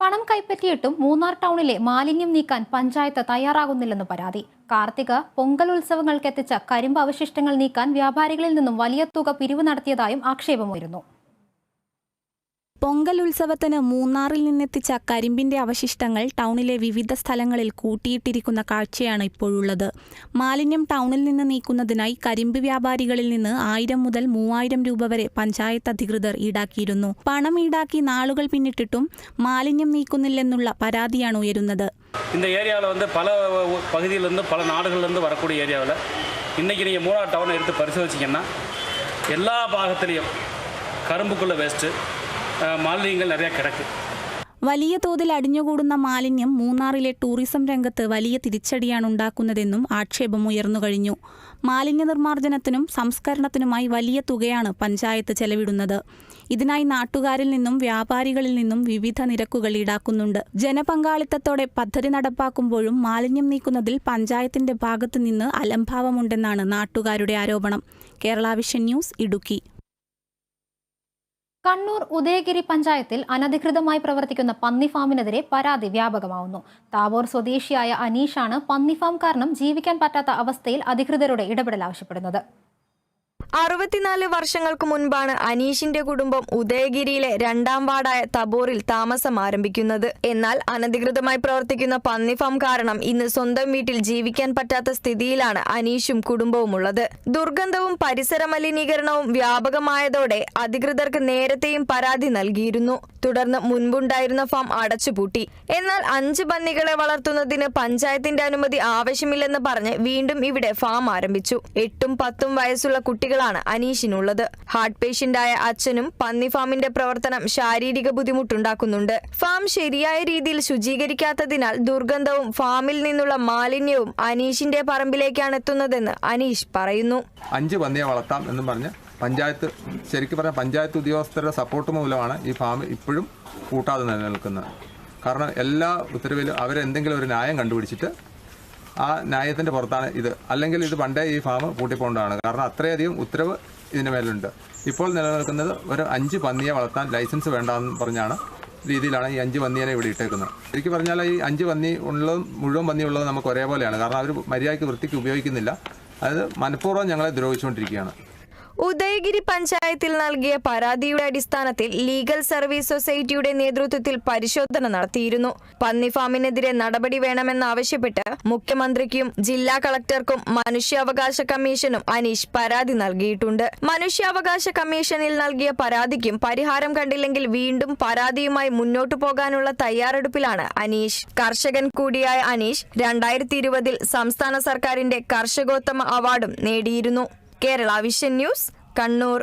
പണം കൈപ്പറ്റിയിട്ടും മൂന്നാർ ടൗണിലെ മാലിന്യം നീക്കാൻ പഞ്ചായത്ത് തയ്യാറാകുന്നില്ലെന്ന് പരാതി. കാർത്തിക പൊങ്കൽ ഉത്സവങ്ങൾക്കെത്തിച്ച കരിമ്പ് അവശിഷ്ടങ്ങൾ നീക്കാൻ വ്യാപാരികളിൽ നിന്നും വലിയ തുക പിരിവ് നടത്തിയതായും ആക്ഷേപമുയരുന്നു. പൊങ്കൽ ഉത്സവത്തിന് മൂന്നാറിൽ നിന്നെത്തിച്ച കരിമ്പിന്റെ അവശിഷ്ടങ്ങൾ ടൗണിലെ വിവിധ സ്ഥലങ്ങളിൽ കൂട്ടിയിട്ടിരിക്കുന്ന കാഴ്ചയാണ് ഇപ്പോഴുള്ളത്. മാലിന്യം ടൗണിൽ നിന്ന് നീക്കുന്നതിനായി കരിമ്പ് വ്യാപാരികളിൽ നിന്ന് 1000 മുതൽ 3000 രൂപ വരെ പഞ്ചായത്ത് അധികൃതർ ഈടാക്കിയിരുന്നു. പണം ഈടാക്കി നാളുകൾ പിന്നിട്ടിട്ടും മാലിന്യം നീക്കുന്നില്ലെന്നുള്ള പരാതിയാണ് ഉയരുന്നത്. இந்த ஏரியாவில் பல பகுதியிலிருந்து பல நாடுகளிலிருந்து வரக்கூடிய ஏரியாவில் இன்றைக்கி நீங்கள் மூணார் டவுனை எடுத்து பரிசோதிச்சிங்கன்னா எல்லா பாகத்திலையும் கரும்புக்குள்ள வேஸ்ட்டு മാലിന്യങ്ങൾ നിറയെ കിടക്ക്. വലിയ തോതിൽ അടിഞ്ഞുകൂടുന്ന മാലിന്യം മൂന്നാറിലെ ടൂറിസം രംഗത്ത് വലിയ തിരിച്ചടിയാണ് ഉണ്ടാക്കുന്നതെന്നും ആക്ഷേപമുയർന്നു കഴിഞ്ഞു. മാലിന്യ നിർമ്മാർജ്ജനത്തിനും സംസ്കരണത്തിനുമായി വലിയ തുകയാണ് പഞ്ചായത്ത് ചെലവിടുന്നത്. ഇതിനായി നാട്ടുകാരിൽ നിന്നും വ്യാപാരികളിൽ നിന്നും വിവിധ നിരക്കുകൾ ഈടാക്കുന്നുണ്ട്. ജനപങ്കാളിത്തത്തോടെ പദ്ധതി നടപ്പാക്കുമ്പോഴും മാലിന്യം നീക്കുന്നതിൽ പഞ്ചായത്തിന്റെ ഭാഗത്തു നിന്ന് അലംഭാവമുണ്ടെന്നാണ് നാട്ടുകാരുടെ ആരോപണം. Kerala vision news, Idukki. കണ്ണൂർ ഉദയഗിരി പഞ്ചായത്തിൽ അനധികൃതമായി പ്രവർത്തിക്കുന്ന പന്നി ഫാമിനെതിരെ പരാതി വ്യാപകമാവുന്നു. താബോർ സ്വദേശിയായ അനീഷാണ് പന്നി ഫാം കാരണം ജീവിക്കാൻ പറ്റാത്ത അവസ്ഥയിൽ അധികൃതരുടെ ഇടപെടൽ ആവശ്യപ്പെടുന്നത്. 64 വർഷങ്ങൾക്ക് മുൻപാണ് അനീഷിന്റെ കുടുംബം ഉദയഗിരിയിലെ 2ാം വാർഡായ തബോറിൽ താമസം ആരംഭിക്കുന്നത്. എന്നാൽ അനധികൃതമായി പ്രവർത്തിക്കുന്ന പന്നി ഫാം കാരണം ഇന്ന് സ്വന്തം വീട്ടിൽ ജീവിക്കാൻ പറ്റാത്ത സ്ഥിതിയിലാണ് അനീഷും കുടുംബവും ഉള്ളത്. ദുർഗന്ധവും പരിസര മലിനീകരണവും വ്യാപകമായതോടെ അധികൃതർക്ക് നേരത്തെയും പരാതി നൽകിയിരുന്നു. തുടർന്ന് മുൻപുണ്ടായിരുന്ന ഫാം അടച്ചുപൂട്ടി. എന്നാൽ 5 പന്നികളെ വളർത്തുന്നതിന് പഞ്ചായത്തിന്റെ അനുമതി ആവശ്യമില്ലെന്ന് പറഞ്ഞ് വീണ്ടും ഇവിടെ ഫാം ആരംഭിച്ചു. 8ഉം 10ഉം വയസ്സുള്ള കുട്ടികളാണ് അനീഷിനുള്ളത്. ഹാർട്ട് പേഷ്യന്റായ അച്ഛനും പന്നി ഫാമിന്റെ പ്രവർത്തനം ശാരീരിക ബുദ്ധിമുട്ടുണ്ടാക്കുന്നുണ്ട്. ഫാം ശരിയായ രീതിയിൽ ശുചീകരിക്കാത്തതിനാൽ ദുർഗന്ധവും ഫാമിൽ നിന്നുള്ള മാലിന്യവും അനീഷിന്റെ പറമ്പിലേക്കാണ് എത്തുന്നതെന്ന് അനീഷ് പറയുന്നു. 5 പന്നിയെ വളർത്താം എന്ന് പറഞ്ഞ് ശരിക്കും പറഞ്ഞാൽ പഞ്ചായത്ത് ഉദ്യോഗസ്ഥരുടെ സപ്പോർട്ട് മൂലമാണ് ഈ ഫാം ഇപ്പോഴും കൂട്ടാതെ നിലനിൽക്കുന്നത്. കാരണം എല്ലാ ഉത്തരവിലും അവരെന്തെങ്കിലും ഒരു ന്യായം കണ്ടുപിടിച്ചിട്ട് ആ ന്യായത്തിൻ്റെ പുറത്താണ് ഇത്. അല്ലെങ്കിൽ ഇത് പണ്ടേ ഈ ഫാം പൂട്ടിപ്പോണ്ടാണ്. കാരണം അത്രയധികം ഉത്തരവ് ഇതിന് മേലുണ്ട്. ഇപ്പോൾ നിലനിൽക്കുന്നത് ഒരു 5 പന്നിയെ വളർത്താൻ ലൈസൻസ് വേണ്ടെന്ന് പറഞ്ഞാണ് രീതിയിലാണ് ഈ 5 പന്നിയെ ഇവിടെ ഇട്ടേക്കുന്നത്. ശരിക്കും പറഞ്ഞാൽ ഈ 5 പന്നി ഉള്ളതും മുഴുവൻ പന്നി ഉള്ളതും നമുക്ക് ഒരേപോലെയാണ്. കാരണം അവർ മര്യാദയ്ക്ക് വൃത്തിക്ക് ഉപയോഗിക്കുന്നില്ല. അത് മനഃപൂർവ്വം ഞങ്ങളെ ദ്രോഹിച്ചുകൊണ്ടിരിക്കുകയാണ്. ഉദയഗിരി പഞ്ചായത്തിൽ നൽകിയ പരാതിയുടെ അടിസ്ഥാനത്തിൽ ലീഗൽ സർവീസ് സൊസൈറ്റിയുടെ നേതൃത്വത്തിൽ പരിശോധന നടത്തിയിരുന്നു. പന്നി ഫാമിനെതിരെ നടപടി വേണമെന്നാവശ്യപ്പെട്ട് മുഖ്യമന്ത്രിക്കും ജില്ലാ കളക്ടർക്കും മനുഷ്യാവകാശ കമ്മീഷനും അനീഷ് പരാതി നൽകിയിട്ടുണ്ട്. മനുഷ്യാവകാശ കമ്മീഷനിൽ നൽകിയ പരാതിക്കും പരിഹാരം കണ്ടില്ലെങ്കിൽ വീണ്ടും പരാതിയുമായി മുന്നോട്ടു പോകാനുള്ള തയ്യാറെടുപ്പിലാണ് അനീഷ്. കർഷകൻ കൂടിയായ അനീഷ് 2020 സംസ്ഥാന സർക്കാരിന്റെ കർഷകോത്തമ അവാർഡും നേടിയിരുന്നു. Kerala vision news, Kannur.